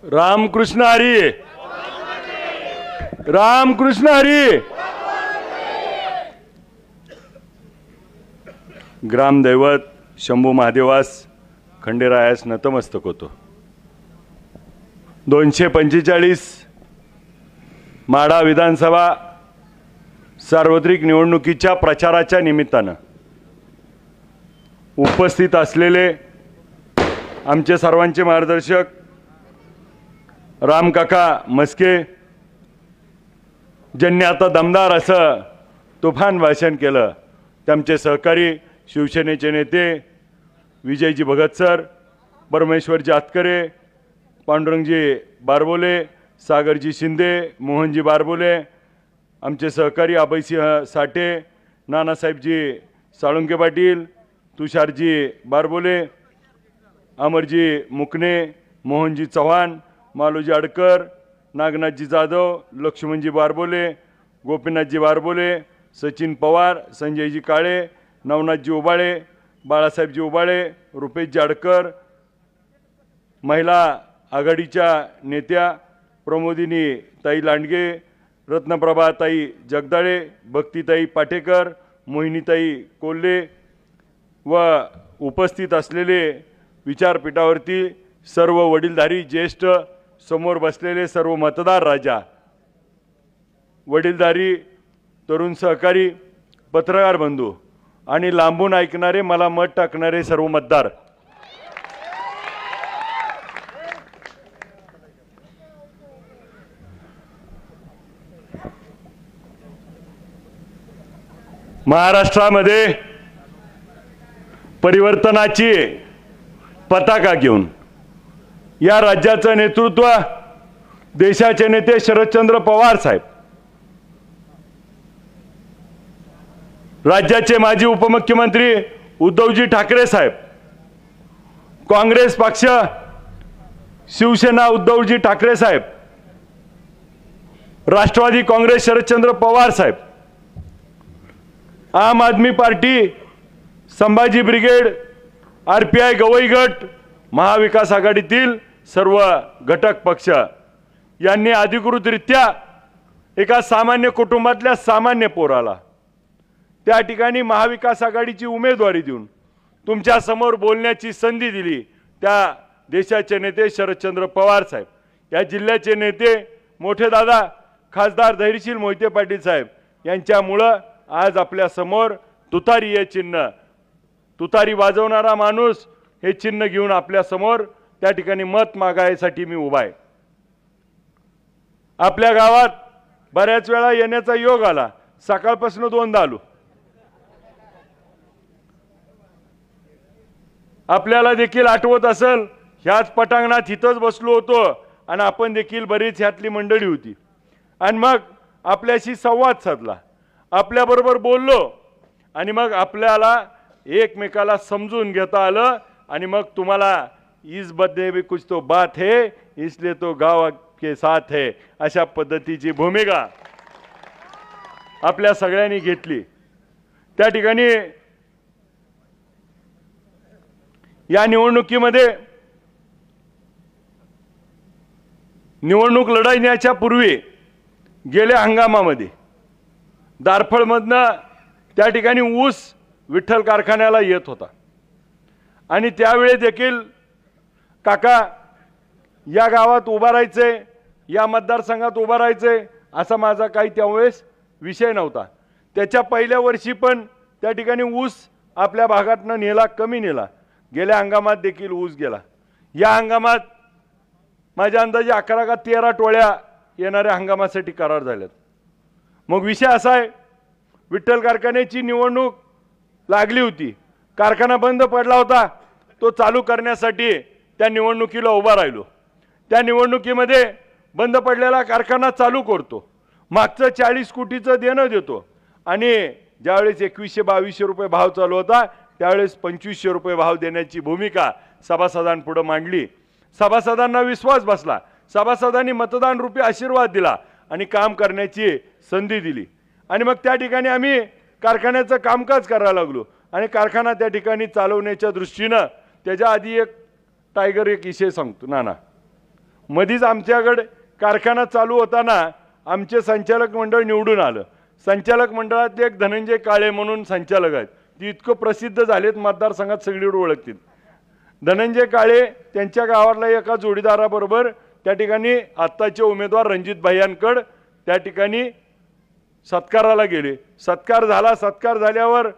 रामकृष्ण हरी, रामकृष्ण हरी। ग्रामदैवत शंभू महादेवास खंडेरायास नतमस्तक होतो। 245 माढा विधानसभा सार्वत्रिक निवडणुकीच्या प्रचाराच्या निमित्तानं उपस्थित असलेले आमचे सर्वांचे मार्गदर्शक रामकाका मस्के, ज्यांनी आता दमदार असं तुफान भाषण केलं, त्यांचे सहकारी शिवसेनेचे नेते विजयजी भगत सर, परमेश्वरजी आतकरे, पांडुरंगजी बारबोले, सागरजी शिंदे, मोहनजी बारबोले, आमचे सहकारी अभयसिंह साठे, नानासाहेबजी साळुंके पाटील, तुषारजी बारबोले, अमरजी मुकणे, मोहनजी चव्हाण, मालोजी अडकर, नागनाथजी जाधव, लक्ष्मणजी बारबोले, गोपीनाथजी बारबोले, सचिन पवार, संजयजी काळे, नवनाथजी उबाळे, बाळासाहेबजी उबाळे, रुपेशजी अडकर, महिला आघाडीच्या नेत्या प्रमोदिनी ताई लांडगे, रत्नप्रभा ताई जगदाळे, भक्तीताई पाटेकर, मोहिनीताई कोल्हे व उपस्थित असलेले विचारपीठावरती सर्व वडीलधारी ज्येष्ठ, समोर बसलेले सर्व मतदार राजा, वडीलधारी तरुण सहकारी, पत्रकार बंधू आणि लांबून ऐकणारे, मला मत टाकणारे सर्व मतदार, महाराष्ट्रामध्ये परिवर्तनाची पताका घेऊन या राज्याचं नेतृत्व देशाचे नेते शरदचंद्र पवार साहेब, राज्याचे माजी उपमुख्यमंत्री उद्धवजी ठाकरे साहेब, काँग्रेस पक्ष शिवसेना उद्धवजी ठाकरे साहेब, राष्ट्रवादी काँग्रेस शरदचंद्र पवार साहेब, Aam Aadmi Party Sambhaji Brigade, RPI Gavai गट, महाविकास आघाडीतील सर्व घटक पक्ष यांनी अधिकृतरित्या एका सामान्य कुटुंबातल्या सामान्य पोराला त्या ठिकाणी महाविकास आघाडीची उमेदवारी देऊन तुमच्या समोर बोलण्याची संधी दिली। त्या देशाचे नेते शरदचंद्र पवार साहेब, या जिल्ह्याचे नेते मोठे दादा खासदार धैर्यशील मोहिते पाटील साहेब यांच्यामुळं आज आपल्या समोर तुतारी हे चिन्ह, तुतारी वाजवणारा माणूस हे चिन्ह घेऊन आपल्या समोर त्या ठिकाणी मत मागायसाठी मी उभा आहे। आपल्या गावात बऱ्याच वेळा येण्याचा योग आला, सकाळपासून 2दा आलो। आपल्याला देखील आठवत असेल, ह्याच पटांगणात इथंच बसलो होतो आणि आपण देखील बरीच ह्यातली मंडळी होती आणि मग आपल्याशी संवाद साधला, आपल्याबरोबर बोललो आणि मग आपल्याला एकमेकाला समजून घेता आलं आणि मग तुम्हाला इस बदले भी कुछ तो बात है इसलिए तो गाँव के साथ है अशा पद्धतीची भूमिका आपल्या सगळ्यांनी घेतली। त्या ठिकाणी या निवडणुकीमध्ये निवडणूक लढवण्याच्या पूर्वी गेल्या हंगामामध्ये दारफळमधनं त्या ठिकाणी ऊस विठ्ठल कारखान्याला येत होता आणि त्यावेळी देखील काका या गावात उभा राहायचे, या मतदारसंघात उभा राहायचे असा माझा काही त्यावेळेस विषय नव्हता। त्याच्या पहिल्या वर्षी पण त्या ठिकाणी ऊस आपल्या भागातनं नेला, कमी नेला, गेल्या हंगामात देखील ऊस गेला। या हंगामात माझ्या अंदाजे 11 का 13 टोळ्या येणाऱ्या हंगामासाठी करार झाल्यात। मग विषय असा आहे, विठ्ठल कारखान्याची निवडणूक लागली होती, कारखाना बंद पडला होता, तो चालू करण्यासाठी त्या निवडणुकीला उभा राहिलो। त्या निवडणुकीमध्ये बंद पडलेला कारखाना चालू करतो, मागचं 40 कोटीचं देणं देतो आणि ज्यावेळेस 2100-2200 रुपये भाव चालू होता त्यावेळेस 2500 रुपये भाव देण्याची भूमिका सभासदांपुढे मांडली। सभासदांना विश्वास बसला, सभासदांनी मतदान रूपी आशीर्वाद दिला आणि काम करण्याची संधी दिली आणि मग त्या ठिकाणी आम्ही कारखान्याचं कामकाज करायला लागलो आणि कारखाना त्या ठिकाणी चालवण्याच्या दृष्टीनं त्याच्या आधी एक टायगर एक विषय सांगतो नाना, मधीच आमच्याकडे कारखाना चालू होताना आमचे संचालक मंडळ निवडून आलं. संचालक मंडळात एक धनंजय काळे म्हणून संचालक आहेत, ती इतकं प्रसिद्ध झालेत मतदारसंघात सगळीकडे ओळखतील. धनंजय काळे त्यांच्या गावातल्या एका जोडीदाराबरोबर त्या ठिकाणी आत्ताचे उमेदवार रणजित भाईंकडे त्या ठिकाणी सत्काराला गेले. सत्कार झाला. सत्कार झाल्यावर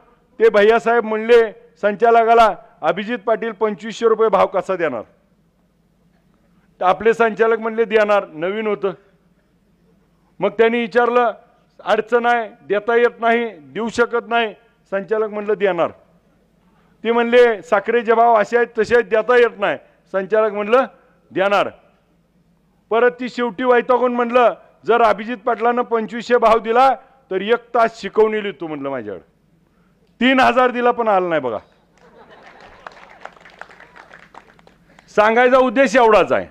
ते भैयासाहेब म्हणले संचालकाला, अभिजित पाटील 2500 रुपये भाव कसा देणार? तर आपले संचालक म्हणले देणार, नवीन होतं. मग त्यांनी विचारलं, अडचण आहे, देता येत नाही, देऊ शकत नाही. संचालक म्हणलं देणार. ते म्हणले साखरेचे भाव असे आहेत तसे आहेत, देता येत नाही. संचालक म्हणलं देणार. परत ती शेवटी वैतागून म्हणलं, जर अभिजित पाटलांना 2500 भाव दिला तर 1 तास शिकवून येईल तू म्हणलं माझ्याकडे. 3000 दिला पण आला नाही. बघा, सांगायचा उद्देश एवढाच आहे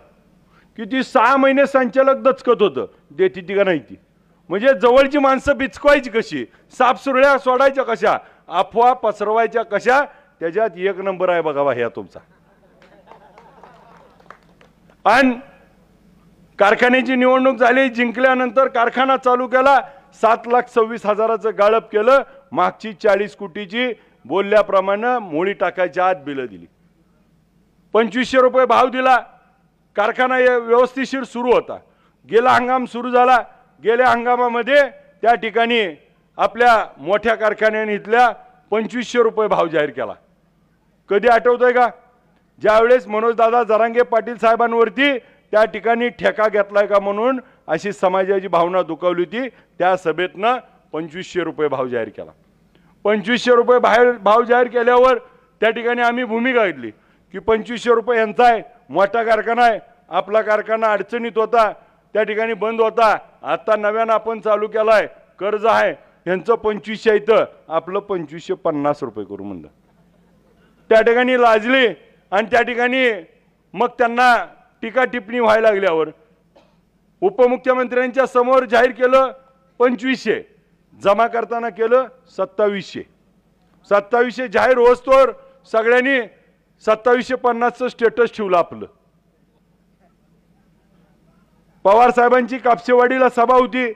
की ती 6 महिने संचालक दचकत होतं, देती ती का नाही ती. म्हणजे जवळची माणसं बिचकवायची कशी, सापसुरळ्या सोडायच्या कशा, अफवा पसरवायच्या कशा, त्याच्यात 1 नंबर आहे बघा ह्या तुमचा. आणि कारखान्याची निवडणूक झाली, जिंकल्यानंतर कारखाना चालू केला, 7,26,000चं गाळप केलं. मागची 40 कोटीची बोलल्याप्रमाणे मोळी टाकायच्या आत बिलं दिली. 2500 रुपये भाव दिला. कारखाना व्यवस्थितशीर सुरू होता. गेला हंगाम सुरू झाला. गेल्या हंगामामध्ये त्या ठिकाणी आपल्या मोठ्या कारखान्याने इथल्या 2500 रुपये भाव जाहीर केला. कधी आठवतंय का? ज्यावेळेस मनोजदादा जरांगे पाटील साहेबांवरती त्या ठिकाणी ठेका घेतलाय का म्हणून अशी समाजाची भावना दुखावली होती. त्या सभेतनं 2500 रुपये भाव जाहीर केला. 2500 रुपये भाव जाहीर केल्यावर त्या ठिकाणी आम्ही भूमिका घेतली की 2500 रुपये यांचा आहे, मोठा कारखाना आहे, आपला कारखाना अडचणीत होता, त्या ठिकाणी बंद होता, आता नव्यानं आपण चालू केलाय, कर्ज आहे, यांचं 2500 इथं, आपलं 2550 रुपये करू म्हणलं. त्या ठिकाणी लाजली आणि त्या ठिकाणी मग त्यांना टीका टिप्पणी व्हायला लागल्यावर उपमुख्यमंत्र्यांच्या समोर जाहीर केलं 2500, जमा करताना केलं 2700. 2700 जाहीर होस्तोवर सगळ्यांनी 2750चं स्टेटस ठेवलं आपलं. पवार साहेबांची कापसेवाडीला सभा होती,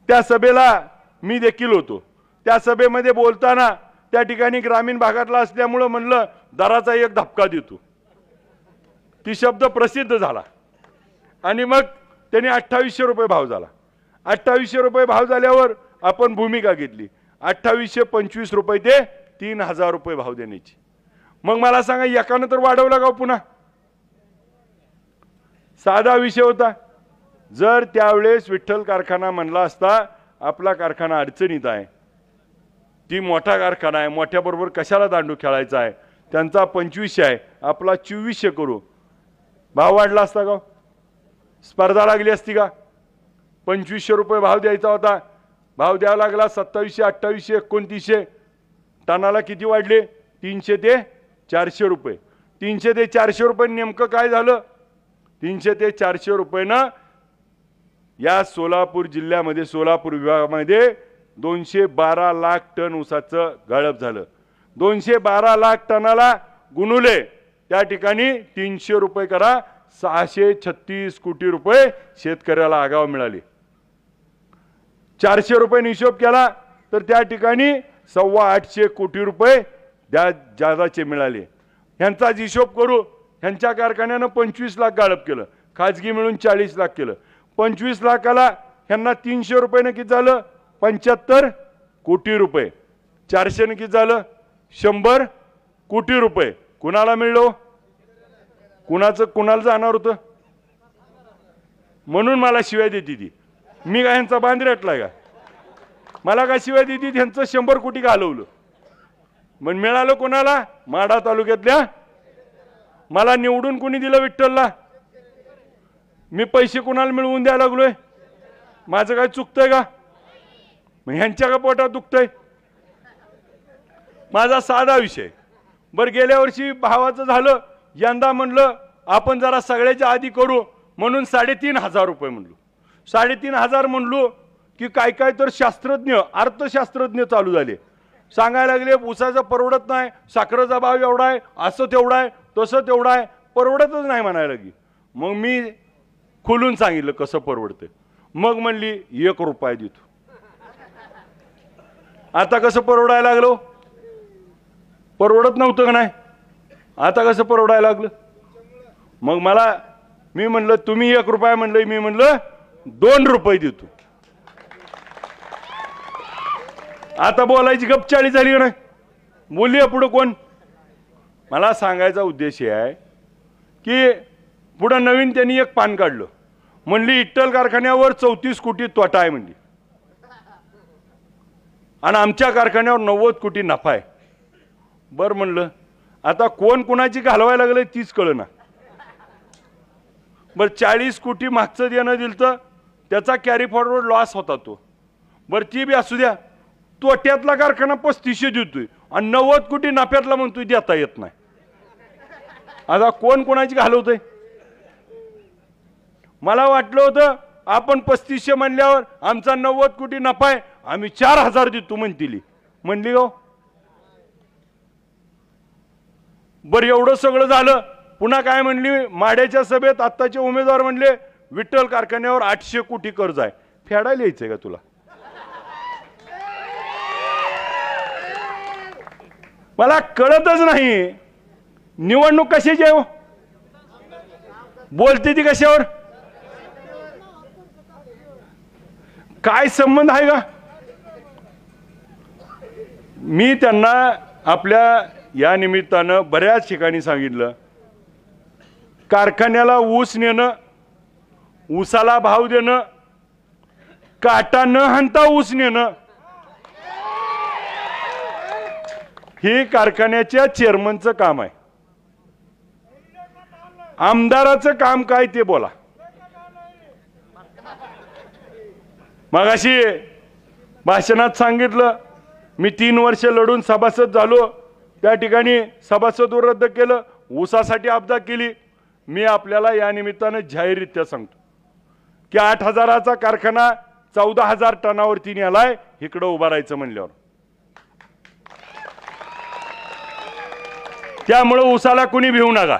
त्या सभेला मी देखील होतो. त्या सभेमध्ये बोलताना त्या ठिकाणी ग्रामीण भागातला असल्यामुळं म्हणलं दराचा एक धपका देतो. ती शब्द प्रसिद्ध झाला आणि मग त्यांनी 2800 रुपये भाव झाला. 2800 रुपये भाव झाल्यावर आपण भूमिका घेतली 2825 रुपये ते 3000 रुपये भाव देण्याची. मग मला सांगा एकानं तर वाढवला का पुन्हा? साधा विषय होता. जर त्यावेळेस विठ्ठल कारखाना म्हणला असता आपला कारखाना अडचणीत आहे, ती मोठा कारखाना आहे, मोठ्याबरोबर कशाला दांडू खेळायचा आहे, त्यांचा 2500 आहे, आपला 2400 करू, भाव वाढला असता का? स्पर्धा लागली असती का? 2500 रुपये भाव द्यायचा होता, भाव द्यावा लागला 2700, 2800, 2900. टनाला किती वाढले? 300 ते 400 रुपये. 300 ते 400 रुपये नेमकं काय झालं? 300 ते 400 रुपयेनं या सोलापूर जिल्ह्यामध्ये, सोलापूर विभागामध्ये 212 लाख टन ऊसाचं गाळप झालं. 212 लाख टनाला गुणुले त्या ठिकाणी 300 रुपये करा, 636 कोटी रुपये शेतकऱ्याला आगाव मिळाले. 400 रुपये हिशोब केला तर त्या ठिकाणी 825 कोटी रुपये जादाचे मिळाले. ह्यांचा हिशोब करू, ह्यांच्या कारखान्यानं 25 लाख गाळप केलं, खाजगी मिळून 40 लाख केलं. 25 लाखाला ह्यांना 300 रुपयानं किती झालं? 75 कोटी रुपये. 400 ने किती झालं? 100 कोटी रुपये. कुणाला मिळलो? कुणाला जाणार होतं? म्हणून मला शिवाय देती ती. मी काय ह्यांचा बांध रेटलाय का? मला काय शिवाय देती? ह्यांचं 100 कोटी घालवलं. मग मिळालं कोणाला? माढा तालुक्यातल्या. मला निवडून कोणी दिलं? विठ्ठलला. मी पैसे कोणाला मिळवून द्यायला लागलोय? माझं काय चुकतंय का? मग ह्यांच्या का पोटात दुखतंय? माझा साधा विषय. बरं, गेल्या वर्षी भावाचं झालं, यंदा म्हणलं आपण जरा सगळ्याच्या आधी करू म्हणून 3500 रुपये म्हणलो. 3500 म्हणलो की काय काय तर शास्त्रज्ञ, अर्थशास्त्रज्ञ चालू झाले, सांगायला लागले ऊसाचं परवडत नाही, साखरेचा भाव एवढा आहे, असं तेवढा आहे, तसं तेवढा आहे, परवडतच नाही म्हणायला लागली. मग मी खोलून सांगितलं कसं परवडतं. मग म्हणली 1 रुपया देतो. आता कसं परवडायला लागलो? परवडत नव्हतं का नाही? आता कसं परवडायला लागलं? मग मी म्हणलं तुम्ही 1 रुपया म्हणलं, मी म्हणलं 2 रुपये देतो. आता बोलायची गपचाळी झाली का नाही? बोलूया पुढं कोण? मला सांगायचा उद्देश हे आहे की पुढं नवीन त्यांनी एक पान काढलं. म्हणली इट्टल कारखान्यावर 34 कोटी तोटा आहे म्हणली आणि आमच्या कारखान्यावर 90 कोटी नफा आहे. बरं म्हणलं आता कोण कोणाची घालवायला लागले तीच कळना. बरं 40 कोटी मागचं देणं दिलं तर त्याचा कॅरी फॉरवर्ड लॉस होता तो. बरं ती बी असू द्या. तोट्यातला कारखाना 3500 देतोय आणि 90 कोटी नफ्यातला म्हणतोय देता येत नाही. आता कोण कोणाची घालवतोय? मला वाटलं होतं आपण 3500 म्हणल्यावर आमचा 90 कोटी नफा आहे, आम्ही 4000 देतो म्हणली हो. बरं एवढं सगळं झालं. पुन्हा काय म्हणली माड्याच्या सभेत आत्ताचे उमेदवार म्हणले विठ्ठल कारखान्यावर 800 कोटी कर्ज आहे. फेडायला यायचंय का तुला? मला कळतच नाही निवडणूक कशाची आहे? बोलते ती कशावर? काय संबंध आहे का? मी त्यांना आपल्या या निमित्तानं बऱ्याच ठिकाणी सांगितलं कारखान्याला ऊस नेणं, ऊसाला भाव देणं, काटा न हाणता ऊस नेणं हे कारखान्याच्या चेअरमनचं काम आहे. आमदाराचं काम काय ते बोला. मगाशी भाषणात सांगितलं मी 3 वर्ष लढून सभासद झालो, त्या ठिकाणी सभासद रद्द केलं, ऊसासाठी आपदा केली. मी आपल्याला या निमित्तानं जाहीररित्या सांगतो की 8000चा कारखाना 14000 टनावरती नेलाय. इकडं उभा राहायचं म्हणल्यावर त्यामुळे ऊसाला कुणी भिवू नका.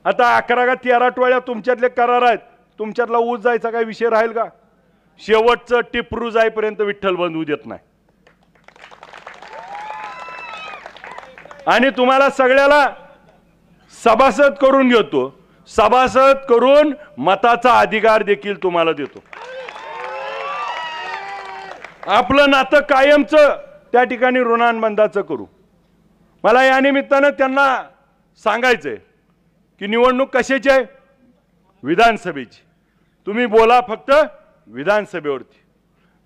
आता 11 का 13 टोळ्या तुमच्यातले करार आहेत. तुमच्यातला ऊस जायचा काय विषय राहील का? शेवटचं टिपरू जाईपर्यंत विठ्ठल बंधू देत नाही. आणि तुम्हाला सगळ्याला सभासद करून घेतो. सभासद करून मताचा अधिकार देखील तुम्हाला देतो. आपलं नातं कायमचं त्या ठिकाणी ऋणानुबंधाचं करू. मला या निमित्तानं त्यांना सांगायचंय की निवडणूक कशाची आहे? विधानसभेची. तुम्ही बोला फक्त विधानसभेवरती.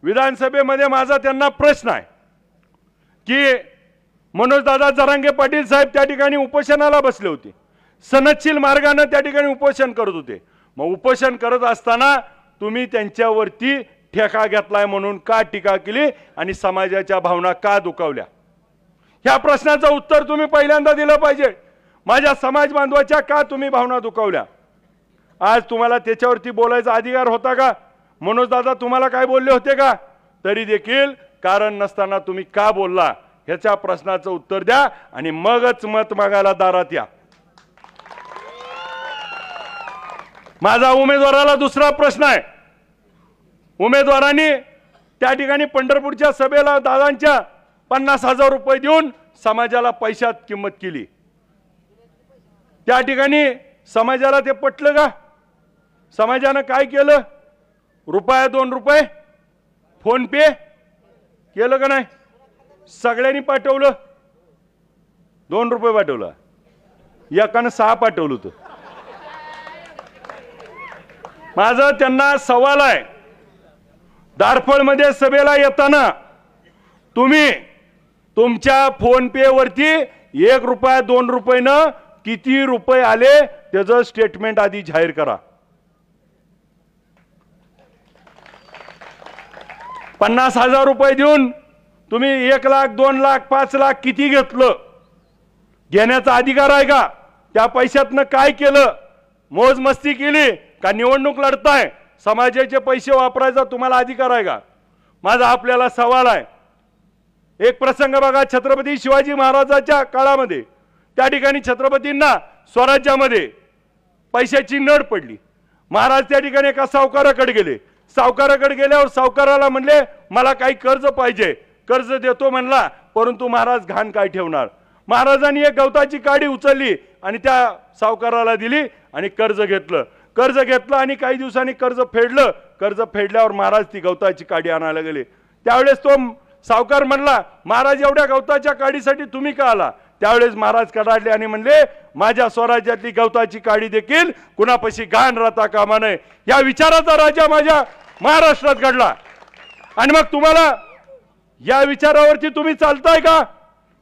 विधानसभेमध्ये माझा त्यांना प्रश्न आहे की मनोजदादा जरांगे पाटील साहेब त्या ठिकाणी उपोषणाला बसले होते. सनदशील मार्गाने त्या ठिकाणी उपोषण करत होते. मग उपोषण करत असताना तुम्ही त्यांच्यावरती ठेका घेतलाय म्हणून का टीका केली आणि समाजाच्या भावना का दुखावल्या? ह्या प्रश्नाचं उत्तर तुम्ही पहिल्यांदा दिलं पाहिजे. माझ्या समाज बांधवाच्या का तुम्ही भावना दुखावल्या? आज तुम्हाला त्याच्यावरती बोलायचा अधिकार होता का? मनोजदादा तुम्हाला काय बोलले होते का? तरी देखील कारण नसताना तुम्ही का बोलला ह्याच्या प्रश्नाचं उत्तर द्या आणि मगच मत मागायला दारात या. माझा उमेदवाराला दुसरा प्रश्न आहे. उमेदवारांनी त्या ठिकाणी पंढरपूरच्या सभेला दादांच्या 50,000 रुपये देऊन समाजाला पैशात किंमत केली. त्या ठिकाणी समाजाला ते पटलं का? समाजानं काय केलं? रुपया 2 रुपये फोन पे केलं का नाही? सगळ्यांनी पाठवलं. 2 रुपये पाठवलं. एकानं 6 पाठवलं होतं. माझा त्यांना सवाल आहे, दारफळमध्ये सभेला येताना तुम्ही तुमच्या फोन पे वरती 1 रुपया 2 रुपयानं किती रुपये आले त्याचं स्टेटमेंट आधी जाहीर करा. 50,000 रुपये देऊन तुम्ही 1 लाख 2 लाख 5 लाख किती घेतलं घेण्याचा अधिकार आहे का? त्या पैशातनं काय केलं? मोजमस्ती केली का निवडणूक लढताय? समाजाचे पैसे वापरायचा तुम्हाला अधिकार आहे का? माझा आपल्याला सवाल आहे. एक प्रसंग बघा, छत्रपती शिवाजी महाराजांच्या काळामध्ये त्या ठिकाणी छत्रपतींना स्वराज्यामध्ये पैशाची नड पडली. महाराज त्या ठिकाणी एका सावकाराकडे गेले. सावकाराकडे गेल्यावर सावकाराला म्हणले मला काही कर्ज पाहिजे. कर्ज देतो म्हणला, परंतु महाराज घाण काय ठेवणार. महाराजांनी एक गवताची काडी उचलली आणि त्या सावकाराला दिली आणि कर्ज घेतलं. कर्ज घेतलं आणि काही दिवसांनी कर्ज फेडलं. कर्ज फेडल्यावर महाराज ती गवताची काडी आणायला गेले. त्यावेळेस तो सावकार म्हणला महाराज एवढ्या गवताच्या काडीसाठी तुम्ही का आला. त्यावेळेस महाराज कडाडले आणि म्हणले माझ्या स्वराज्यातली गवताची काडी देखील कुणापाशी घाण राहता कामा नये. या विचाराचा राजा माझ्या महाराष्ट्रात घडला. आणि मग तुम्हाला या विचारावरती तुम्ही चालताय का.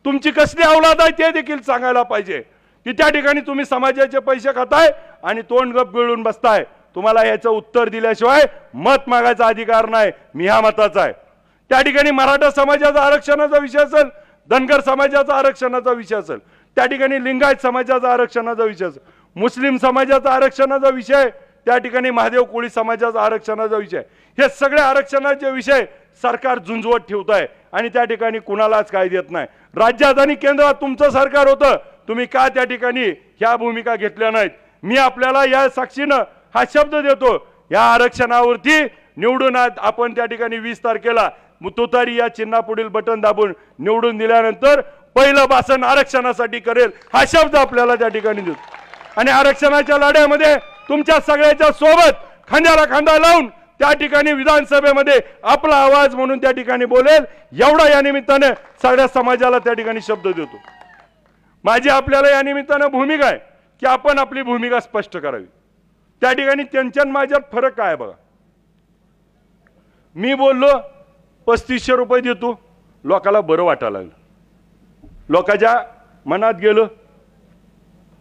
तुमची कसली औलाद आहे ते देखील सांगायला पाहिजे की त्या ठिकाणी तुम्ही समाजाचे पैसे खाताय आणि तोंड गप गिळून बसताय. तुम्हाला याचं उत्तर दिल्याशिवाय मत मागायचा अधिकार नाही. मी ह्या मताचा आहे. त्या ठिकाणी मराठा समाजाचा आरक्षणाचा विषय असेल, धनगर समाजाचा आरक्षणाचा विषय असेल, त्या ठिकाणी लिंगायत समाजाचा आरक्षणाचा विषय असेल, मुस्लिम समाजाचा आरक्षणाचा विषय, त्या ठिकाणी महादेव कोळी समाजाचा आरक्षणाचा विषय, हे सगळे आरक्षणाचे विषय सरकार झुंजवत ठेवत आहे आणि त्या ठिकाणी कुणालाच काय देत नाही. राज्यात आणि केंद्रात तुमचं सरकार होतं, तुम्ही का त्या ठिकाणी ह्या भूमिका घेतल्या नाहीत. मी आपल्याला या साक्षीनं हा शब्द देतो, या आरक्षणावरती निवडून आपण त्या ठिकाणी 20 तारखेला तुतारी या चिन्हापुढील बटन दाबून निवडून दिल्यानंतर पहिलं भाषण आरक्षणासाठी करेल हा शब्द आपल्याला त्या ठिकाणी देतो. आणि आरक्षणाच्या लढ्यामध्ये तुमच्या सगळ्याच्या सोबत खांद्याला खांदा लावून त्या ठिकाणी विधानसभेमध्ये आपला आवाज म्हणून त्या ठिकाणी बोलेल एवढा या निमित्ताने सगळ्या समाजाला त्या ठिकाणी शब्द देतो. माझी आपल्याला या निमित्ताने भूमिका आहे की आपण आपली भूमिका स्पष्ट करावी. त्या ठिकाणी त्यांच्या माझ्यात फरक काय बघा. मी बोललो 3500 रुपये देतो, लोकाला बरं वाटायला लागलं. लोकांच्या मनात गेलं,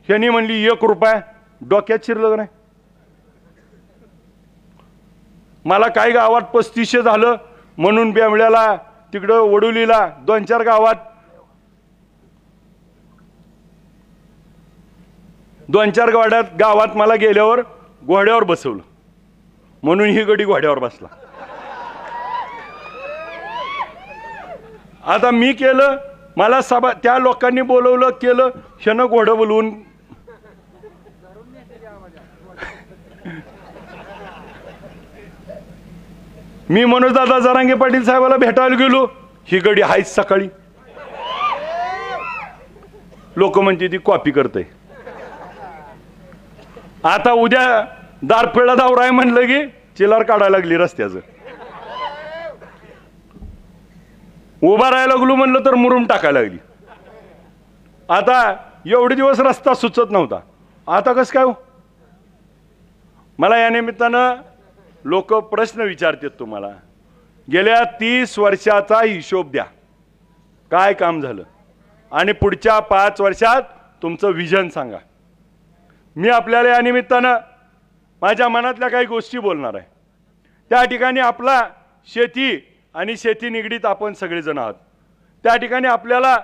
ह्यांनी म्हणली 1 रुपया, डोक्यात शिरलं नाही. मला काय गावात 3500 झालं म्हणून बेमळ्याला तिकडं वडुलीला 2-4 गावात 2-4 गावात मला गेल्यावर घोड्यावर बसवलं म्हणून ही गडी घोड्यावर बसला. आता मी केलं, मला सभा त्या लोकांनी बोलवलं केलं, क्षण घोडं बोलवून मी मनोजदादा जरांगे पाटील साहेबाला भेटायला गेलो, ही गडी हायच सकाळी. लोक म्हणते ती कॉपी करते. आता उद्या दारफेडा दावराय म्हणलं की चिलार काढायला लागली रस्त्याचं. उभा राहायला लागलो म्हणलं तर मुरुम टाकायला लागली. आता एवढे दिवस रस्ता सुचत नव्हता, आता कसं काय हो. मला या निमित्तानं लोक प्रश्न विचारतात तुम्हाला, गेल्या 30 वर्षाचा हिशोब द्या, काय काम झालं आणि पुढच्या 5 वर्षात तुमचं विजन सांगा. मी आपल्याला या निमित्तानं माझ्या मनातल्या काही गोष्टी बोलणार आहे. त्या ठिकाणी आपला शेती आणि शेती निगडीत आपण सगळेजण आहात. त्या ठिकाणी आपल्याला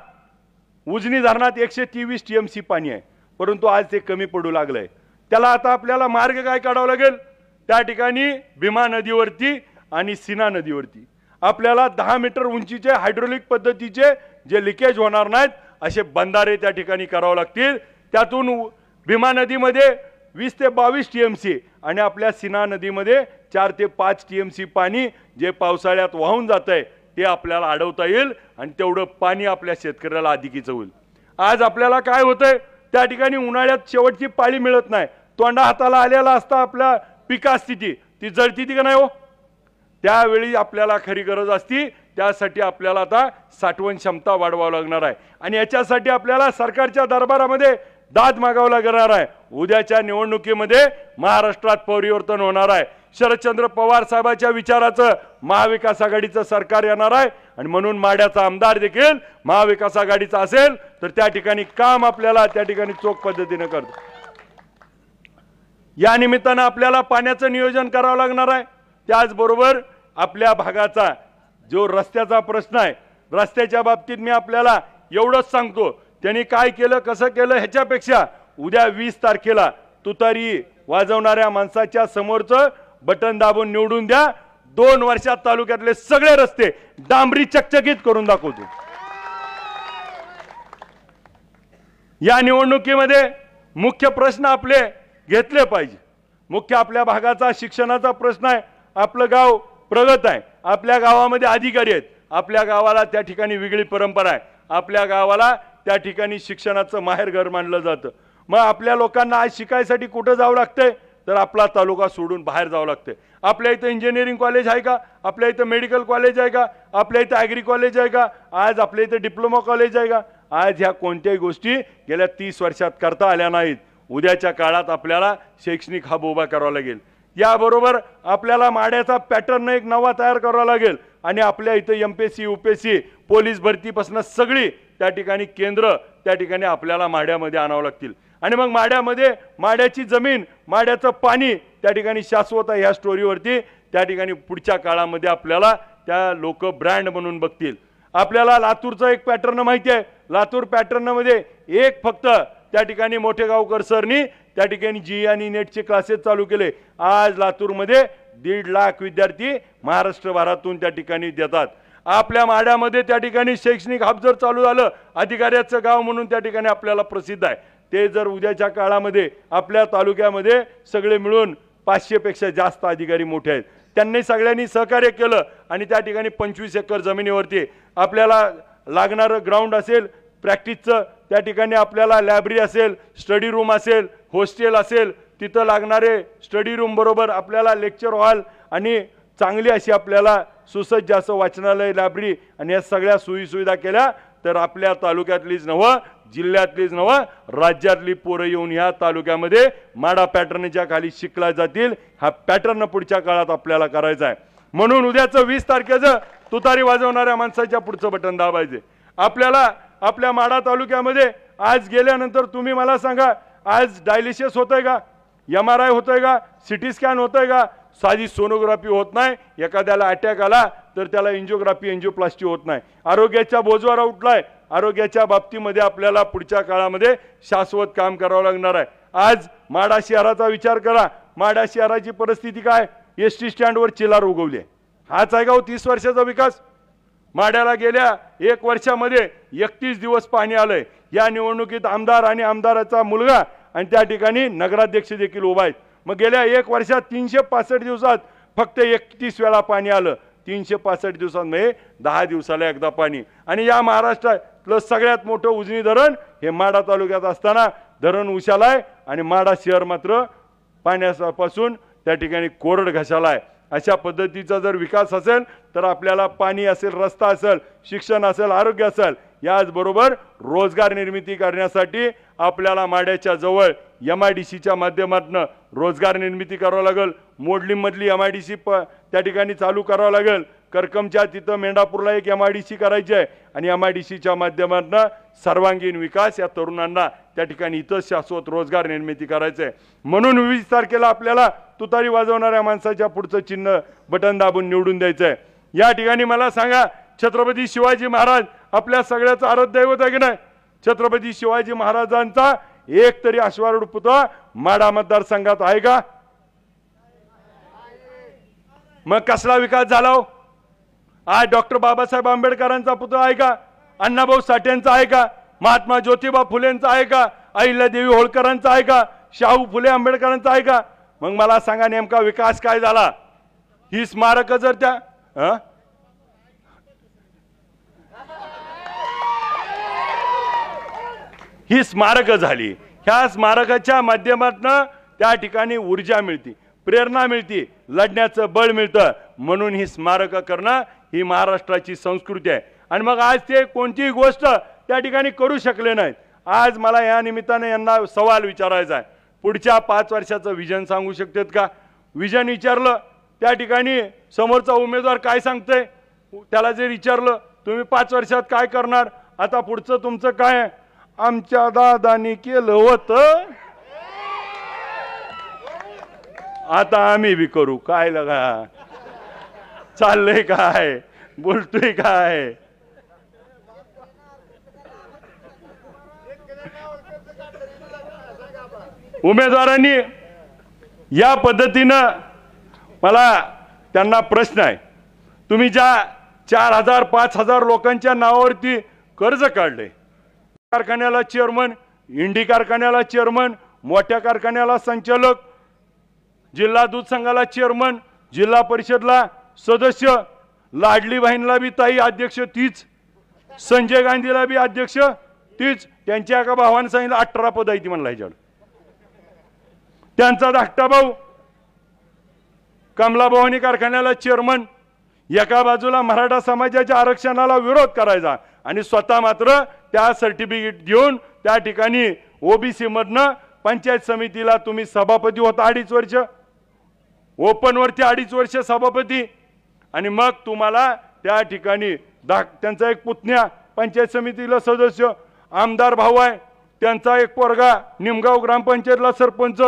उजनी धरणात 123 TMC पाणी आहे, परंतु आज ते कमी पडू लागलंय. त्याला आता आपल्याला मार्ग काय काढावा लागेल. त्या ठिकाणी भीमा नदीवरती आणि सीना नदीवरती आपल्याला 10 मीटर उंचीचे हायड्रोलिक पद्धतीचे जे लिकेज होणार नाहीत असे बंधारे त्या ठिकाणी करावे लागतील. त्यातून भीमा नदीमध्ये 20 ते 22 TMC आणि आपल्या सीना नदीमध्ये 4 ते 5 TMC पाणी जे पावसाळ्यात वाहून जात आहे ते आपल्याला अडवता येईल आणि तेवढं पाणी आपल्या शेतकऱ्याला अधिकीचं होईल. आज आपल्याला काय होतंय, त्या ठिकाणी उन्हाळ्यात शेवटची पाळी मिळत नाही, तोंडा हाताला आलेला असता आपल्या पिकास्थिती ती जळती ती का नाही हो. त्यावेळी आपल्याला खरी गरज असती, त्यासाठी आपल्याला आता साठवण क्षमता वाढवावी लागणार आहे आणि याच्यासाठी आपल्याला सरकारच्या दरबारामध्ये दाद मागावं लागणार आहे. उद्याच्या निवडणुकीमध्ये महाराष्ट्रात परिवर्तन होणार आहे. शरदचंद्र पवार साहेबांच्या विचाराचं महाविकास आघाडीचं सरकार येणार आहे आणि म्हणून माड्याचा आमदार देखील महाविकास आघाडीचा असेल तर त्या ठिकाणी काम आपल्याला त्या ठिकाणी चोख पद्धतीने करतो. या निमित्तानं आपल्याला पाण्याचं नियोजन करावं लागणार आहे. त्याचबरोबर आपल्या भागाचा जो रस्त्याचा प्रश्न आहे, रस्त्याच्या बाबतीत मी आपल्याला एवढंच सांगतो, त्यांनी काय केलं कसं केलं ह्याच्यापेक्षा उद्या 20 तारखेला तुतारी वाजवणाऱ्या माणसाच्या समोरचं बटन दाबून निवडून द्या. 2 वर्षात तालुक्यातले सगळे रस्ते डांबरी चकचकीत करून दाखवतो. या निवडणुकीमध्ये मुख्य प्रश्न आपले घेतले पाहिजे. मुख्य आपल्या भागाचा शिक्षणाचा प्रश्न आहे. आपलं गाव प्रगत आहे, आपल्या गावामध्ये अधिकारी आहेत, आपल्या गावाला त्या ठिकाणी वेगळी परंपरा आहे, आपल्या गावाला त्या ठिकाणी शिक्षणाचं माहेरघर मानलं जातं. मग आपल्या लोकांना आज शिकायसाठी कुठं जावं लागतंय, तर आपला तालुका सोडून बाहेर जावं लागतंय. आपल्या इथं इंजिनिअरिंग कॉलेज आहे का, आपल्या इथं मेडिकल कॉलेज आहे का, आपल्या इथं ॲग्री कॉलेज आहे का, आज आपल्या इथं डिप्लोमा कॉलेज आहे का? आज ह्या कोणत्याही गोष्टी गेल्या 30 वर्षात करता आल्या नाहीत. उद्याच्या काळात आपल्याला शैक्षणिक हब उभा करावा लागेल. याबरोबर आपल्याला माड्याचा पॅटर्न एक नवा तयार करावा लागेल आणि आपल्या इथं MPSC UPSC पोलीस भरतीपासून सगळी त्या ठिकाणी केंद्र त्या ठिकाणी आपल्याला माड्यामध्ये आणावं लागतील. आणि मग माड्यामध्ये माड्याची जमीन, माड्याचं पाणी त्या ठिकाणी शाश्वत आहे. ह्या स्टोरीवरती त्या ठिकाणी पुढच्या काळामध्ये आपल्याला त्या लोक ब्रँड म्हणून बघतील. आपल्याला लातूरचं एक पॅटर्न माहिती आहे. लातूर पॅटर्नमध्ये एक फक्त त्या ठिकाणी मोठेगावकर सरनी त्या ठिकाणी जी आणि नेटचे क्लासेस चालू केले. आज लातूरमध्ये 1.5 लाख विद्यार्थी महाराष्ट्रभरातून त्या ठिकाणी देतात. आपल्या माड्यामध्ये त्या ठिकाणी शैक्षणिक हब जर चालू झालं, अधिकाऱ्याचं गाव म्हणून त्या ठिकाणी आपल्याला प्रसिद्ध आहे, ते जर उद्याच्या काळामध्ये आपल्या तालुक्यामध्ये सगळे मिळून 500 पेक्षा जास्त अधिकारी मोठे आहेत, त्यांनी सगळ्यांनी सहकार्य केलं आणि त्या ठिकाणी 25 एकर जमिनीवरती आपल्याला लागणारं ग्राउंड असेल प्रॅक्टिसचं, त्या ठिकाणी आपल्याला लायब्ररी असेल, स्टडी रूम असेल, हॉस्टेल असेल, तिथं लागणारे स्टडी रूम बरोबर आपल्याला लेक्चर हॉल आणि चांगली अशी आपल्याला सुसज्ज असं वाचनालय, लायब्ररी आणि या सगळ्या सोयीसुविधा केल्या तर आपल्या तालुक्यातलीच नव्हे, जिल्ह्यातलीच नव्हे, राज्यातली पोरं येऊन ह्या तालुक्यामध्ये माडा पॅटर्नच्या खाली शिकला जातील. हा पॅटर्न पुढच्या काळात आपल्याला करायचा आहे. म्हणून उद्याचं 20 तारखेचं तुतारी वाजवणाऱ्या माणसाच्या पुढचं बटन दाबायचे. आपल्याला आपल्या माडा तालुक्यामध्ये आज गेल्यानंतर तुम्ही मला सांगा, आज डायलिसिस होतंय का, MRI होतंय का, CT स्कॅन होतंय का, साधी सोनोग्राफी होत नाही. एखाद्याला अटॅक आला तर त्याला एंजिओग्राफी, एंजिओप्लास्टी होत नाही. आरोग्याच्या बोजवारा उठलाय. आरोग्याच्या बाबतीमध्ये आपल्याला पुढच्या काळामध्ये शाश्वत काम करावं लागणार आहे. आज माडा शहराचा विचार करा. माडा शहराची परिस्थिती काय, ST स्टँडवर चिलार उगवले. हाच आहे का हो 30 वर्षाचा विकास? माड्याला गेल्या 1 वर्षामध्ये 31 दिवस पाणी आलंय. या निवडणुकीत आमदार आणि आमदाराचा मुलगा आणि त्या ठिकाणी नगराध्यक्ष देखील उभा आहेत. मग गेल्या 1 वर्षात 365 दिवसात फक्त 31 वेळा पाणी आलं. 365 दिवसांमध्ये 10 दिवसाला एकदा पाणी. आणि या महाराष्ट्रातलं सगळ्यात मोठं उजनी धरण हे माडा तालुक्यात असताना धरण उशाला आहे आणि माडा शहर मात्र पाण्यापासून त्या ठिकाणी कोरड घशाला आहे. अशा पद्धतीचा जर विकास असेल तर आपल्याला पाणी असेल, रस्ता असेल, शिक्षण असेल, आरोग्य असेल, याचबरोबर रोजगार निर्मिती करण्यासाठी आपल्याला माड्याच्या जवळ MIDCच्या माध्यमातून रोजगार निर्मिती करावं लागेल. मोडलीमधली MIDC त्या ठिकाणी चालू करावं लागेल. करकमच्या तिथं मेंढापूरला एक MIDC करायची आहे आणि MIDCच्या माध्यमातून सर्वांगीण विकास या तरुणांना त्या ठिकाणी इथं शाश्वत रोजगार निर्मिती करायचं आहे. म्हणून 20 तारखेला आपल्याला तुतारी वाजवणाऱ्या माणसाच्या पुढचं चिन्ह बटन दाबून निवडून द्यायचं आहे. या ठिकाणी मला सांगा, छत्रपती शिवाजी महाराज आपल्या सगळ्याचं आराध्य दैवत आहे की नाही? छत्रपती शिवाजी महाराजांचा एक तरी अश्वारूढ पुतळा माडा मतदारसंघात आहे का? मग कसला विकास झाला हो? आज डॉक्टर बाबासाहेब आंबेडकरांचा पुतळा आहे का? अण्णाभाऊ साठेंचा आहे का? महात्मा ज्योतिबा फुलेंचा आहे का? अहिल्यादेवी होळकरांचा आहे का? शाहू फुले आंबेडकरांचा आहे का? मग मला सांगा नेमका विकास काय झाला? ही स्मारक जर त्या ही स्मारक झाली, ह्या स्मारकाच्या माध्यमातून त्या ठिकाणी ऊर्जा मिळते, प्रेरणा मिळते, लढण्याचं बळ मिळतं. म्हणून ही स्मारक करणं ही महाराष्ट्राची संस्कृती आहे. आणि मग आज ते कोणतीही गोष्ट त्या ठिकाणी करू शकले नाहीत. आज मला या निमित्ताने यांना सवाल विचारायचा आहे. पुढच्या 5 वर्षाचं विजन सांगू शकतात का? विजन विचारलं त्या ठिकाणी समोरचा उमेदवार काय सांगतोय, त्याला जर विचारलं तुम्ही 5 वर्षात काय करणार, आता पुढचं तुमचं काय आहे? आमच्या दादानी केलं होतं, आता आम्ही बी करू. काय लगा चाललंय, काय बोलतोय काय? उमेदवारांनी या पद्धतीनं मला त्यांना प्रश्न आहे, तुम्ही ज्या 4000 5000 लोकांच्या नावावरती कर्ज काढले, कारखान्याला चेअरमन, इंडी कारखान्याला चेअरमन, मोठ्या कारखान्याला संचालक, जिल्हा दूध संघाला चेअरमन, जिल्हा परिषदला सदस्य, लाडली बहीणला बी ताई अध्यक्ष तीच, संजय गांधीला बी अध्यक्ष तीच. त्यांच्या एका भावाने सांगितलं 18 पद आहे ती म्हणला ह्याच्यावर. त्यांचा धाकटा भाऊ कमला भवानी कारखान्याला चेअरमन, एका बाजूला मराठा समाजाच्या आरक्षणाला विरोध करायचा आणि स्वतः मात्र त्या सर्टिफिकेट घेऊन त्या ठिकाणी ओबीसी मधनं पंचायत समितीला तुम्ही सभापती होता 2.5 वर्ष, ओपन वरती 2.5 वर्ष सभापती, आणि मग तुम्हाला त्या ठिकाणी त्यांचा एक पुतण्या पंचायत समितीला सदस्य, आमदार भाऊ आहे, त्यांचा एक पोरगा निमगाव ग्रामपंचायतला सरपंच,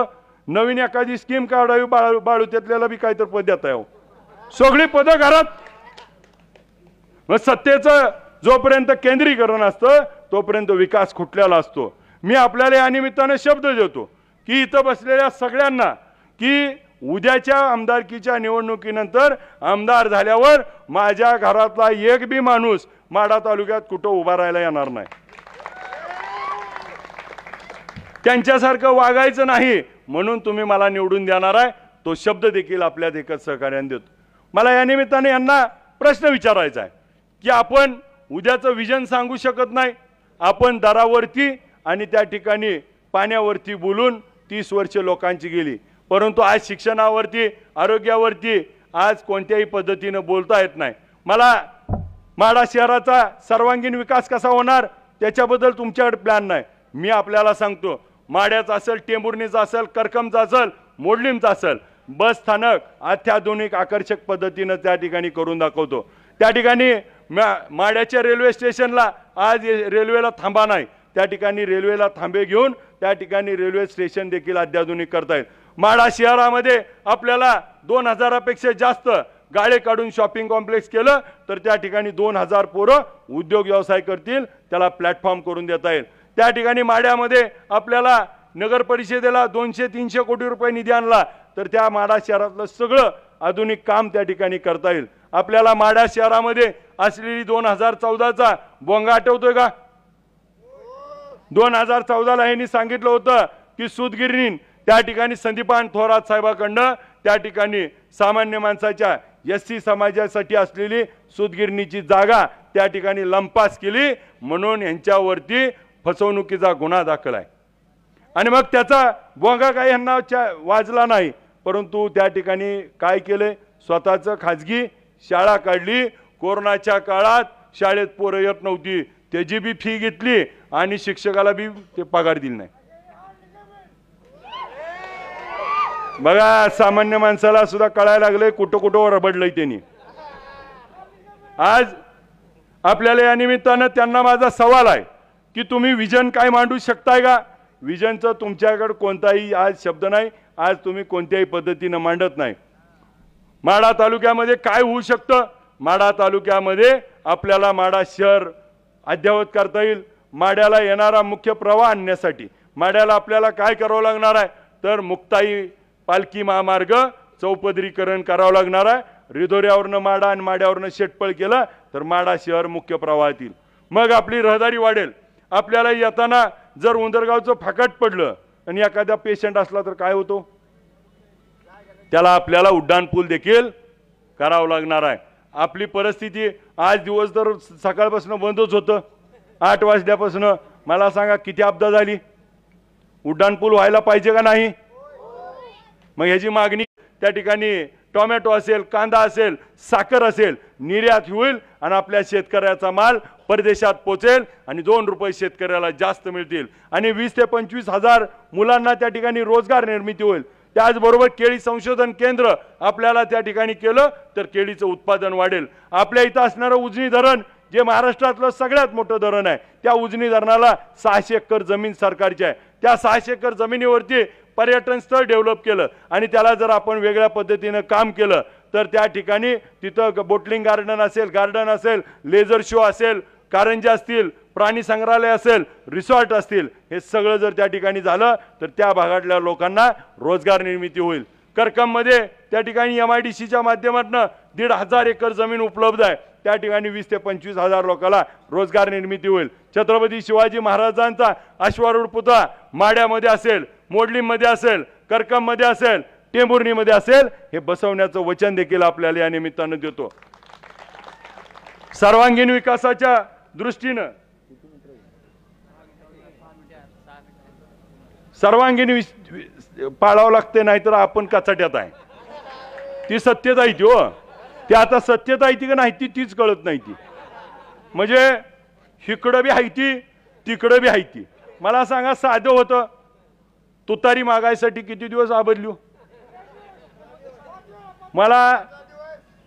नवीन एखादी स्कीम काढावी बाळू त्यातल्याला बी काहीतरी पद देता येऊ, सगळी पदं घरात. मग सत्तेचं जोपर्यंत केंद्रीकरण असतं तोपर्यंत विकास खुटलेला असतो. मी आपल्याला या निमित्ताने शब्द देतो की इथं बसलेल्या सगळ्यांना की उद्याच्या आमदारकीच्या निवडणुकीनंतर आमदार झाल्यावर माझ्या घरातला एक बी माणूस माढा तालुक्यात कुठं उभा राहायला येणार नाही. त्यांच्यासारखं वागायचं नाही म्हणून तुम्ही मला निवडून देणार आहे, तो शब्द देखील आपल्या देखत सहकार्याने देतो. मला या निमित्ताने यांना प्रश्न विचारायचा आहे की आपण उद्याचं विजन सांगू शकत नाही. आपण दरावरती आणि त्या ठिकाणी पाण्यावरती बोलून 30 वर्ष लोकांची गेली, परंतु आज शिक्षणावरती, आरोग्यावरती आज कोणत्याही पद्धतीने बोलता येत नाही. मला माढा शहराचा सर्वांगीण विकास कसा होणार त्याच्याबद्दल तुमच्याकडे प्लॅन नाही. मी आपल्याला सांगतो, माढ्याचा असेल, टेंभुर्णीचा असेल, करकमचा असेल, मोडलीमचा असेल, बस स्थानक अत्याधुनिक आकर्षक पद्धतीने त्या ठिकाणी करून दाखवतो. त्या ठिकाणी माढ्याच्या रेल्वे स्टेशनला आज रेल्वेला थांबा नाही, त्या ठिकाणी रेल्वेला थांबे घेऊन त्या ठिकाणी रेल्वे स्टेशन देखील अत्याधुनिक करता येईल. माढा शहरामध्ये आपल्याला 2000 पेक्षा जास्त गाळे काढून शॉपिंग कॉम्प्लेक्स केलं तर त्या ठिकाणी 2000 पोरं उद्योग व्यवसाय करतील, त्याला प्लॅटफॉर्म करून देता येईल. त्या ठिकाणी माढ्यामध्ये आपल्याला नगर परिषदेला 200-300 कोटी रुपये निधी आणला तर त्या माढा शहरातलं सगळं आधुनिक काम त्या ठिकाणी करता येईल. आपल्याला माढा शहरामध्ये असलेली 2014चा बोंगा आठवतोय का? 2014ला यांनी सांगितलं होतं की सूतगिरणी त्या ठिकाणी संदीपान थोरात साहेबांकडनं त्या ठिकाणी सामान्य माणसाच्या एससी समाजासाठी असलेली सूतगिरणीची जागा त्या ठिकाणी लंपास केली म्हणून यांच्यावरती फसवणुकीचा गुन्हा दाखल आहे. आणि मग त्याचा बोंगा काही यांना वाजला नाही, परंतु त्या ठिकाणी काय केले, स्वतःचं खाजगी शाळा काढली. कोरोनाच्या काळात शाळेत पोरं येत नव्हती, त्याची बी फी घेतली आणि शिक्षकाला बी ते पगार दिली नाही. बघा, सामान्य माणसाला सुद्धा कळायला लागले कुठं कुठं रबडलंय त्यांनी. आज आपल्याला या निमित्तानं त्यांना माझा सवाल आहे की तुम्ही विजन काय मांडू शकताय का? विजनचं तुमच्याकडे कोणताही आज शब्द नाही, आज तुम्ही कोणत्याही पद्धतीनं मांडत नाही. माढा तालुक्यामध्ये काय होऊ शकतं? माढा तालुक्यामध्ये आपल्याला माढा शहर अद्ययावत करता येईल. माढ्याला येणारा मुख्य प्रवाह आणण्यासाठी माढ्याला आपल्याला काय करावं लागणार आहे तर मुक्ताई पालखी महामार्ग चौपदरीकरण करावं लागणार आहे. रिधोऱ्यावरनं माढा आणि माढ्यावरनं शेटपळ केलं तर माढा शहर मुख्य प्रवाहात येईल. मग आपली रहदारी वाढेल. आपल्याला येताना जर उंदरगावचं फाकट पडलं आणि एखादा पेशंट असला तर काय होतो, त्याला आपल्याला उड्डाण पूल देखील करावं लागणार आहे. आपली परिस्थिती आज दिवस तर सकाळपासून बंदच होतं, 8 वाजल्यापासून. मला सांगा किती अपघात झाली? उड्डाण पूल व्हायला पाहिजे का नाही? मग ह्याची मागणी त्या ठिकाणी टोमॅटो असेल, कांदा असेल, साखर असेल निर्यात होईल आणि आपल्या शेतकऱ्याचा माल परदेशात पोचेल आणि 2 रुपये शेतकऱ्याला जास्त मिळतील आणि 20 ते 25 हजार मुलांना त्या ठिकाणी रोजगार निर्मिती होईल. त्याचबरोबर केळी संशोधन केंद्र आपल्याला त्या ठिकाणी केलं तर केळीचं उत्पादन वाढेल. आपल्या इथं असणारं उजनी धरण जे महाराष्ट्रातलं सगळ्यात मोठं धरण आहे, त्या उजनी धरणाला 600 एकर जमीन सरकारची आहे. त्या 600 एकर जमिनीवरती पर्यटन स्थळ डेव्हलप केलं आणि त्याला जर आपण वेगळ्या पद्धतीनं काम केलं तर त्या ठिकाणी तिथं बोटलिंग गार्डन असेल, लेझर शो असेल, कारंजे असतील, प्राणी संग्रहालय असेल, रिसॉर्ट असतील, हे सगळं जर त्या ठिकाणी झालं तर त्या भागातल्या लोकांना रोजगार निर्मिती होईल. करकममध्ये त्या ठिकाणी MIDCच्या माध्यमातून 1,500 एकर जमीन उपलब्ध आहे. त्या ठिकाणी 20 ते 25 हजार लोकांना रोजगार निर्मिती होईल. छत्रपती शिवाजी महाराजांचा अश्वारूढ पुतळा माढ्यामध्ये असेल, मोडलीमध्ये असेल, करकममध्ये असेल, टेंभुर्णीमध्ये असेल, हे बसवण्याचं वचन देखील आपल्याला या निमित्तानं देतो. सर्वांगीण विकासाच्या दृष्टीनं सर्वांगीण पाळावं लागते, नाहीतर आपण कचाट्यात आहे. ती सत्यता आहे ती हो, ती आता सत्यता आहे ती का नाही तीच कळत नाही ती. म्हणजे इकडं बी आहे ती, तिकडं बी आहे ती. मला सांगा, साधं होतं तुतारी मागायसाठी किती दिवस आबदलो. मला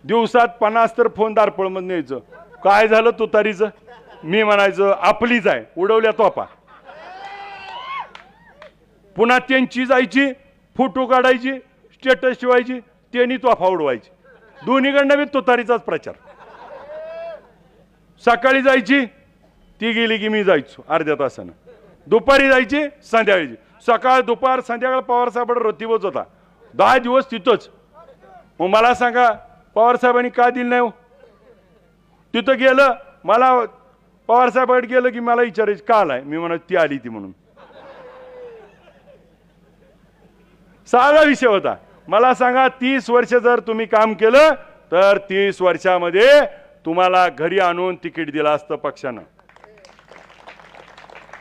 दिवसात 50 तर फोन दारपळमधून यायचं, काय झालं तुतारीचं. मी म्हणायचं आपलीच आहे, उडवल्या तोपा. पुन्हा त्यांची जायची, फोटो काढायची, स्टेटस ठेवायची, त्यांनी तोफा उडवायची. दोन्हीकडनं बी तुतारीचाच प्रचार. सकाळी जायची, ती गेली की मी जायचो अर्ध्या तासानं. दुपारी जायची, संध्याकाळची. सकाळ दुपार संध्याकाळ पवार साहेबांना रतीबच होता. 10 दिवस तिथंच. मग मला सांगा, पवार साहेबांनी का दिलं नाही हो? तिथं गेलं, मला पवार साहेबांकडे गेलं की मला विचारायचं का आलाय. मी म्हणत ती आली ती म्हणून. साधा विषय होता. मला सांगा, 30 वर्ष जर तुम्ही काम केलं तर 30 वर्षामध्ये तुम्हाला घरी आणून तिकीट दिलं असतं पक्षानं.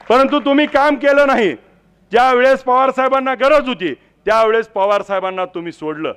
परंतु तुम्ही काम केलं नाही. ज्या वेळेस पवार साहेबांना गरज होती त्यावेळेस पवार साहेबांना तुम्ही सोडलं.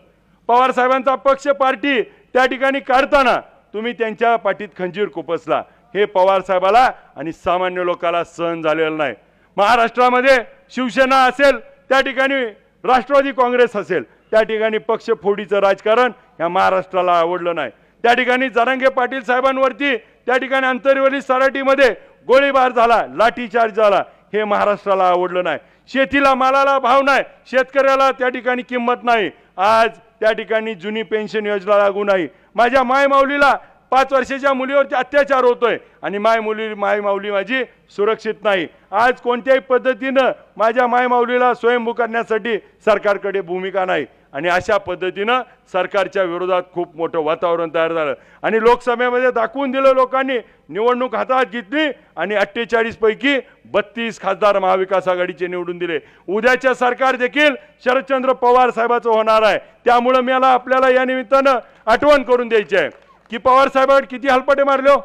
पवार साहेबांचा पक्ष पार्टी त्या ठिकाणी काढताना तुम्ही त्यांच्या पाठीत खंजीर खुपसला. हे पवार साहेबाला आणि सामान्य लोकांना सहन झालेलं नाही. महाराष्ट्रामध्ये शिवसेना असेल, त्या ठिकाणी राष्ट्रवादी काँग्रेस असेल, त्या ठिकाणी पक्ष फोडीचं राजकारण या महाराष्ट्राला आवडलं नाही. त्या ठिकाणी जरांगे पाटील साहेबांवरती त्या ठिकाणी अंतरवली सराटीमध्ये गोळीबार झाला, लाठीचार्ज झाला, हे महाराष्ट्राला आवडलं नाही. शेतीला मालाला भाव नाही, शेतकऱ्याला त्या ठिकाणी किंमत नाही. आज त्या ठिकाणी जुनी पेन्शन योजना लागू नाही. माझ्या मायमाऊलीला 5 वर्षाच्या मुलीवरती अत्याचार होतोय आणि मायमाऊली माझी सुरक्षित नाही. आज कोणत्याही पद्धतीनं माझ्या मायमाऊलीला स्वयंभू करण्यासाठी सरकारकडे भूमिका नाही. आणि अशा पद्धतीनं सरकारच्या विरोधात खूप मोठं वातावरण तयार झालं आणि लोकसभेमध्ये दाखवून दिलं लोकांनी. निवडणूक हातात घेतली आणि 48 पैकी 32 खासदार महाविकास आघाडीचे निवडून दिले. उद्याच्या सरकार देखील शरदचंद्र पवार साहेबाचं होणार आहे. त्यामुळे मला आपल्याला या निमित्तानं आठवण करून द्यायची आहे की पवार साहेबांनी किती हलपटे मारले हो.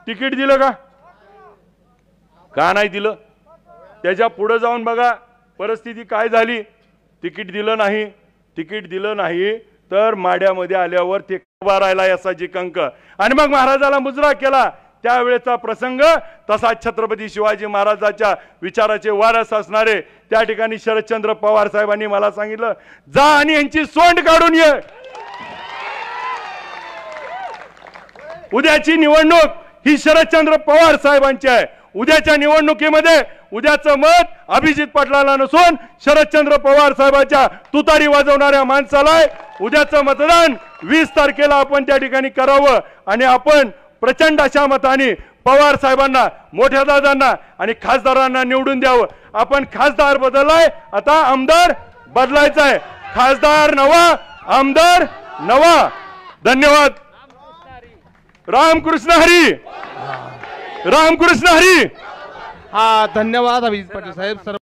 तिकीट दिलं का नाही दिलं. त्याच्या पुढे जाऊन बघा परिस्थिती काय झाली. तिकीट दिलं नाही. तिकीट दिलं नाही तर माड्यामध्ये आल्यावर ते उभा राहिला याचा कंक आणि मग महाराजाला मुजरा केला. त्यावेळेचा प्रसंग तसा छत्रपती शिवाजी महाराजांच्या विचाराचे वारस असणारे त्या ठिकाणी शरदचंद्र पवार साहेबांनी मला सांगितलं, जा आणि यांची सोंड काढून ये. उद्याची निवडणूक ही शरदचंद्र पवार साहेबांची आहे. उद्याच्या निवडणुकीमध्ये उद्याचं मत अभिजित पाटलाला नसून शरदचंद्र पवार साहेबांच्या तुतारी वाजवणाऱ्या माणसाला आहे. उद्याचं मतदान 20 तारखेला आपण त्या ठिकाणी करावं आणि आपण प्रचंड अशा मताने पवार साहेबांना, मोठ्या दादांना आणि खासदारांना निवडून द्यावं. आपण खासदार बदललाय, आता आमदार बदलायचा आहे. खासदार नवा, आमदार नवा. धन्यवाद. रामकृष्ण हरी. रामकृष्ण हरी. हा, धन्यवाद अभिजित पाटील साहेब.